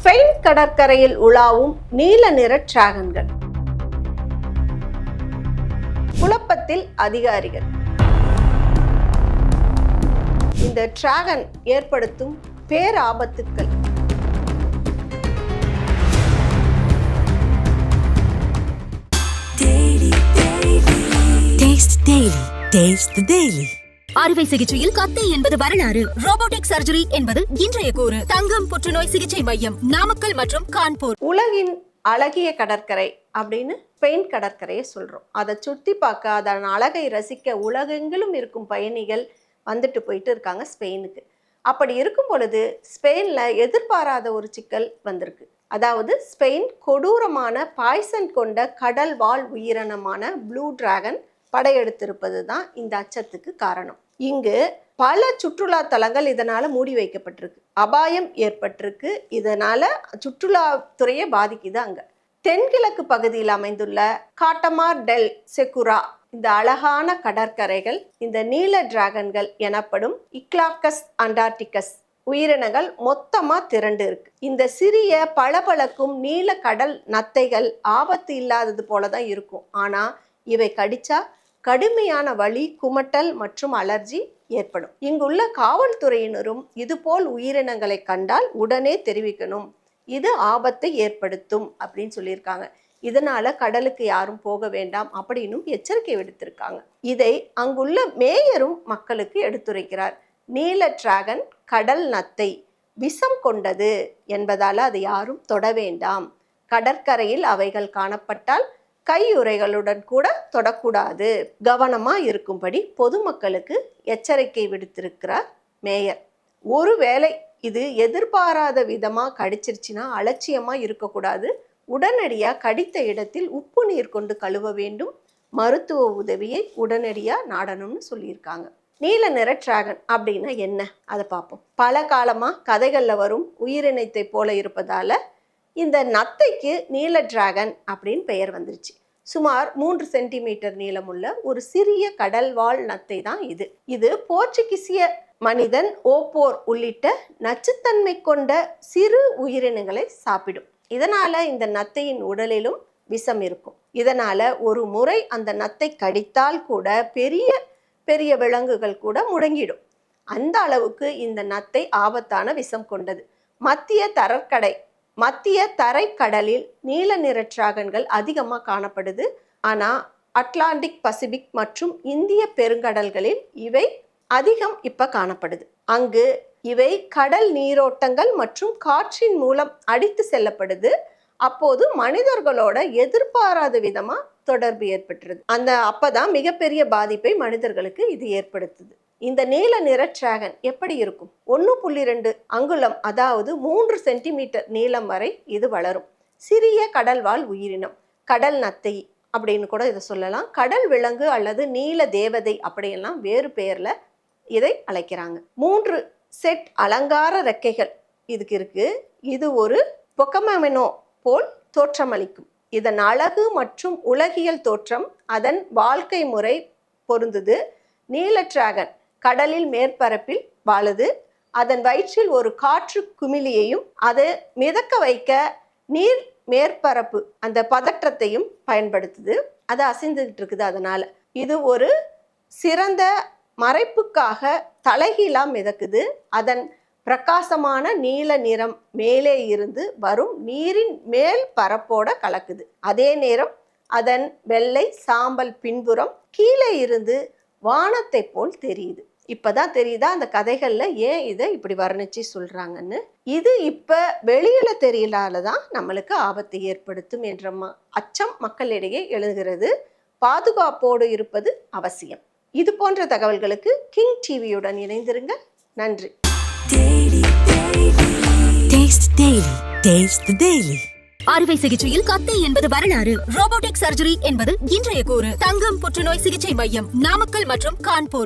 Spain கடற்கரையில் உலாவும் நீல நிற டிராகன்கள். குழப்பத்தில் அதிகாரிகள். இந்த டிராகன் ஏற்படுத்தும் பேராபத்துக்கள். அறுவை சிகிச்சையில் கத்தை என்பது வரலாறு, ரோபோட்டிக் சர்ஜரி என்பது இன்றைய கூறு. தங்கம் புற்றுநோய் சிகிச்சை மையம், நாமக்கல் மற்றும் கான்பூர். உலகின் அழகிய கடற்கரை அப்படின்னு ஸ்பெயின் கடற்கரையை சொல்றோம். அதை சுத்தி பார்க்க, அதன் அழகை ரசிக்க உலகெங்கிலும் இருக்கும் பயணிகள் வந்துட்டு போயிட்டு இருக்காங்க ஸ்பெயினுக்கு. அப்படி இருக்கும் பொழுது ஸ்பெயின்ல எதிர்பாராத ஒரு சிக்கல் வந்திருக்கு. அதாவது ஸ்பெயின் கொடூரமான பாய்சன் கொண்ட கடல் வாழ் உயிரினமான ப்ளூ டிராகன் படையெடுத்திருப்பது தான் இந்த அச்சத்துக்கு காரணம். இங்கு பல சுற்றுலா தலங்கள் இதனால மூடி வைக்கப்பட்டிருக்கு. அபாயம் ஏற்பட்டிருக்கு. இதனால சுற்றுலாத்துறையை பாதிக்குது. அங்க தென்கிழக்கு பகுதியில் அமைந்துள்ள காட்டமார் டெல் செகுரா இந்த அழகான கடற்கரைகள் இந்த நீல டிராகன்கள் எனப்படும் இக்லாக்கஸ் அண்டார்டிகஸ் உயிரினங்கள் மொத்தமா திரண்டு இருக்கு. இந்த சிறிய பளபளக்கும் நீல கடல் நத்தைகள் ஆபத்து இல்லாதது போலதான் இருக்கும். ஆனா இவை கடிச்சா கடுமையான வலி, குமட்டல் மற்றும் அலர்ஜி ஏற்படும். இங்குள்ள காவல்துறையினரும் இதுபோல் உயிரினங்களை கண்டால் உடனே தெரிவிக்கணும், இது ஆபத்தை ஏற்படுத்தும் அப்படின்னு சொல்லியிருக்காங்க. இதனால கடலுக்கு யாரும் போக வேண்டாம் அப்படின்னும் எச்சரிக்கை விடுத்திருக்காங்க. இதை அங்குள்ள மேயரும் மக்களுக்கு எடுத்துரைக்கிறார். நீல டிராகன் கடல் நத்தை விஷம் கொண்டது என்பதால அதை யாரும் தொட வேண்டாம். கடற்கரையில் அவைகள் காணப்பட்டால் கையுறைகளுடன் கூட தொடக்கூடாது, கவனமா இருக்கும்படி பொதுமக்களுக்கு எச்சரிக்கை விடுத்திருக்கிறார் மேயர். ஒருவேளை இது எதிர்பாராத விதமா கடிச்சிருச்சுன்னா அலட்சியமா இருக்கக்கூடாது. உடனடியா கடித்த இடத்தில் உப்பு நீர் கொண்டு கழுவ வேண்டும். மருத்துவ உதவியை உடனடியா நாடணும்னு சொல்லியிருக்காங்க. நீல நிற டிராகன் அப்படின்னா என்ன, அதை பார்ப்போம். பல காலமா கதைகள்ல வரும் உயிரினத்தை போல இருப்பதால இந்த நத்தைக்கு நீல டிராகன் அப்படின்னு பெயர் வந்துருச்சு. சுமார் 3 சென்டிமீட்டர் நீளமுள்ள ஒரு சிறிய கடல் வாழ் நத்தை தான் இது. இது போர்ச்சுகீசிய மனிதன், ஓப்போர் உள்ளிட்ட நச்சுத்தன்மை கொண்ட சிறு உயிரினங்களை சாப்பிடும். இதனால இந்த நத்தையின் உடலிலும் விஷம் இருக்கும். இதனால ஒரு முறை அந்த நத்தை கடித்தால் கூட பெரிய பெரிய விலங்குகள் கூட முடங்கிடும். அந்த அளவுக்கு இந்த நத்தை ஆபத்தான விஷம் கொண்டது. மத்திய தரைக்கடலில் நீல நிற டிராகன்கள் அதிகமாக காணப்படுது. ஆனால் அட்லாண்டிக், பசிபிக் மற்றும் இந்திய பெருங்கடல்களில் இவை அதிகம் இப்போ காணப்படுது. அங்கு இவை கடல் நீரோட்டங்கள் மற்றும் காற்றின் மூலம் அடித்து செல்லப்படுது. அப்போது மனிதர்களோட எதிர்பாராத விதமா தொடர்பு ஏற்பட்டுருது. அப்பதான் மிகப்பெரிய பாதிப்பை மனிதர்களுக்கு இது ஏற்படுத்துது. இந்த நீல நிற டிராகன் எப்படி இருக்கும்? 1.2 அங்குலம், அதாவது 3 சென்டிமீட்டர் நீளம் வரை இது வளரும். சிறிய கடல்வாழ் உயிரினம், கடல் நத்தை அப்படின்னு கூட இதை சொல்லலாம். கடல் விலங்கு அல்லது நீல தேவதை அப்படியெல்லாம் வேறு பெயர்ல இதை அழைக்கிறாங்க. 3 செட் அலங்கார ரெக்கைகள் இதுக்கு இருக்கு. இது ஒரு பொக்கமமினோ போல் தோற்றமளிக்கும். இதன் அழகு மற்றும் உலகியல் தோற்றம் அதன் வாழ்க்கை முறை பொருந்தது. நீல டிராகன் கடலில் மேற்பரப்பில் வாழுது. அதன் வயிற்றில் ஒரு காற்று குமிழியையும் அதை மிதக்க வைக்க நீர் மேற்பரப்பு அந்த பதற்றத்தையும் பயன்படுத்துது. அது அசைந்துகிட்டு இருக்குது. அதனால இது ஒரு சிறந்த மறைப்புக்காக தலைகீழா மிதக்குது. அதன் பிரகாசமான நீல நிறம் மேலே இருந்து வரும் நீரின் மேல் பரப்போட கலக்குது. அதே நேரம் அதன் வெள்ளை சாம்பல் பின்புறம் கீழே இருந்து வானத்தை போல் தெரியுது. இப்பதான் தெரியுதா அந்த கதைகள்ல ஏன் இதை இப்படி வர்ணிச்சு சொல்றாங்கன்னு. இது இப்ப வெளியில தெரியலாலதான் நம்மளுக்கு ஆபத்தை ஏற்படுத்தும் என்ற அச்சம் மக்களிடையே எழுகிறது. பாதுகாப்போடு இருப்பது அவசியம். இது போன்ற தகவல்களுக்கு கிங் டிவியுடன் இணைந்திருங்க. நன்றி. அறுவை சிகிச்சையில் கத்தை என்பது வரலாறு, ரோபோட்டிக் சர்ஜரி என்பது இன்றைய கூறு. தங்கம் புற்றுநோய் சிகிச்சை மையம், நாமக்கல் மற்றும் கான்பூர்.